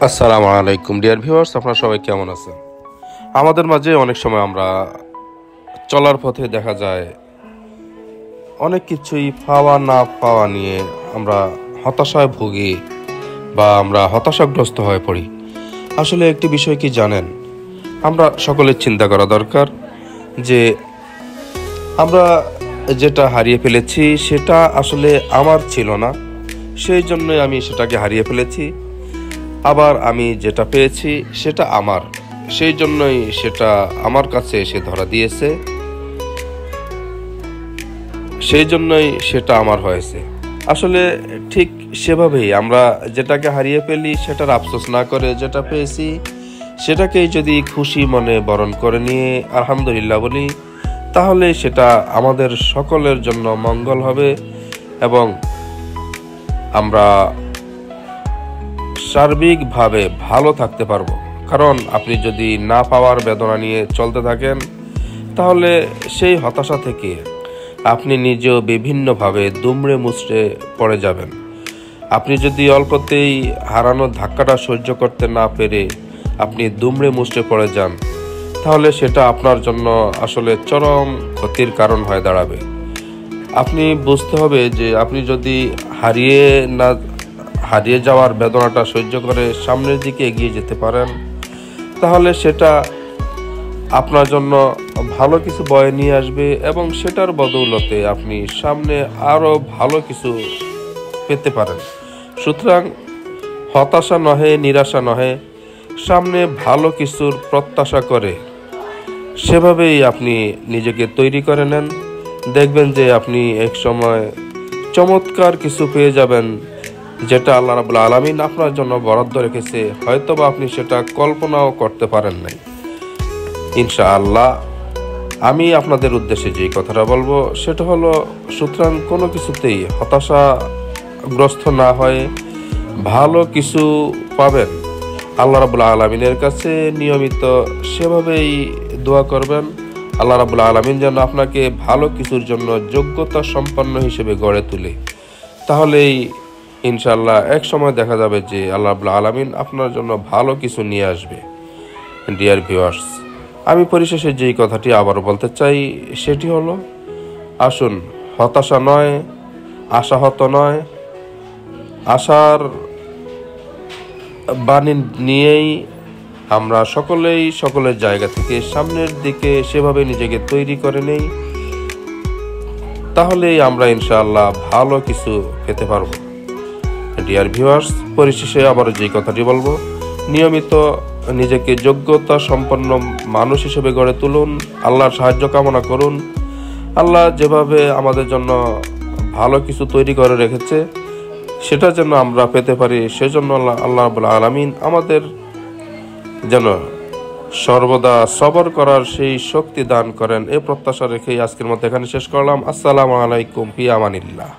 আসসালামু আলাইকুম dear viewers, আপনারা সবাই কেমন আছেন? আমাদের মাঝে অনেক সময় আমরা চলার পথে দেখা যায় অনেক কিছুই পাওয়া না পাওয়া নিয়ে আমরা হতাশায় ভুগি বা আমরা হতাশাগ্রস্ত হয়ে পড়ি। আসলে একটি বিষয় কি জানেন, আমরা সকলের চিন্তা করা দরকার যে আমরা যেটা হারিয়ে ফেলেছি সেটা আসলে আমার ছিল না, সেই জন্যই আমি সেটাকে হারিয়ে ফেলেছি। আবার আমি যেটা পেয়েছি সেটা আমার, সেই জন্যই সেটা আমার কাছে এসে ধরা দিয়েছে, সেই জন্যই সেটা আমার হয়েছে। আসলে ঠিক সেভাবেই আমরা যেটাকে হারিয়ে ফেলি সেটার আফসোস না করে যেটা পেয়েছি সেটাকেই যদি খুশি মনে বরণ করে নিয়ে আলহামদুলিল্লাহ বলি, তাহলে সেটা আমাদের সকলের জন্য মঙ্গল হবে এবং আমরা সার্বিকভাবে ভালো থাকতে পারবো। কারণ আপনি যদি না পাওয়ার বেদনা নিয়ে চলতে থাকেন তাহলে সেই হতাশা থেকে আপনি নিজেও বিভিন্নভাবে দুমড়ে মুচড়ে পড়ে যাবেন। আপনি যদি অল্পতেই হারানোর ধাক্কাটা সহ্য করতে না পেরে আপনি দুমড়ে মুচড়ে পড়ে যান, তাহলে সেটা আপনার জন্য আসলে চরম ক্ষতির কারণ হয়ে দাঁড়াবে। আপনি বুঝতে হবে যে আপনি যদি হারিয়ে যাওয়ার বেদনাটা সহ্য করে সামনের দিকে এগিয়ে যেতে পারেন, তাহলে সেটা আপনার জন্য ভালো কিছু বয়ে নিয়ে আসবে এবং সেটার বদৌলতে আপনি সামনে আরও ভালো কিছু পেতে পারেন। সুতরাং হতাশা নহে, নিরাশা নহে, সামনে ভালো কিছুর প্রত্যাশা করে সেভাবেই আপনি নিজেকে তৈরি করে নেন। দেখবেন যে আপনি এক সময় চমৎকার কিছু পেয়ে যাবেন, যেটা আল্লাহ রাব্বুল আলামিন আপনার জন্য বরাদ্দ রেখেছে, হয়তোবা আপনি সেটা কল্পনাও করতে পারেন নাই। ইনশাআল্লাহ আমি আপনাদের উদ্দেশ্যে যে কথাটা বলবো সেটা হলো, সুতরাং কোনো কিছুতেই হতাশাগ্রস্ত না হয়ে ভালো কিছু পাবেন আল্লাহ রাব্বুল আলামিনের কাছে নিয়মিত সেভাবেই দোয়া করবেন। আল্লাহ রাব্বুল আলামিন যেন আপনাকে ভালো কিছুর জন্য যোগ্যতা সম্পন্ন হিসেবে গড়ে তুলে, তাহলেই ইনশাআল্লাহ এক সময় দেখা যাবে যে আল্লাহ রাব্বুল আলামিন আপনার জন্য ভালো কিছু নিয়ে আসবে। ডিয়ার ভিউয়ার্স, আমি পরিশেষে যেই কথাটি আবারও বলতে চাই সেটি হলো, আসুন হতাশা নয়, আশাহত নয়, আশার বাণী নিয়েই আমরা সকলের জায়গা থেকে সামনের দিকে সেভাবে নিজেকে তৈরি করে নেই, তাহলেই আমরা ইনশাআল্লাহ ভালো কিছু পেতে পারবো। ডিয়ার ভিউয়ার্স, পরিশেষে আবার যেই কথাটি বলবো, নিয়মিত নিজেকে যোগ্যতা সম্পন্ন মানুষ হিসেবে গড়ে তুলুন, আল্লাহর সাহায্য কামনা করুন। আল্লাহ যেভাবে আমাদের জন্য ভালো কিছু তৈরি করে রেখেছে সেটা যেন আমরা পেতে পারি, সেজন্য আল্লাহ রাব্বুল আলামিন আমাদের যেন সর্বদা সবর করার সেই শক্তি দান করেন, এ প্রত্যাশা রেখেই আজকের মতো এখানে শেষ করলাম। আসসালামু আলাইকুম, ফি আমানিল্লাহ।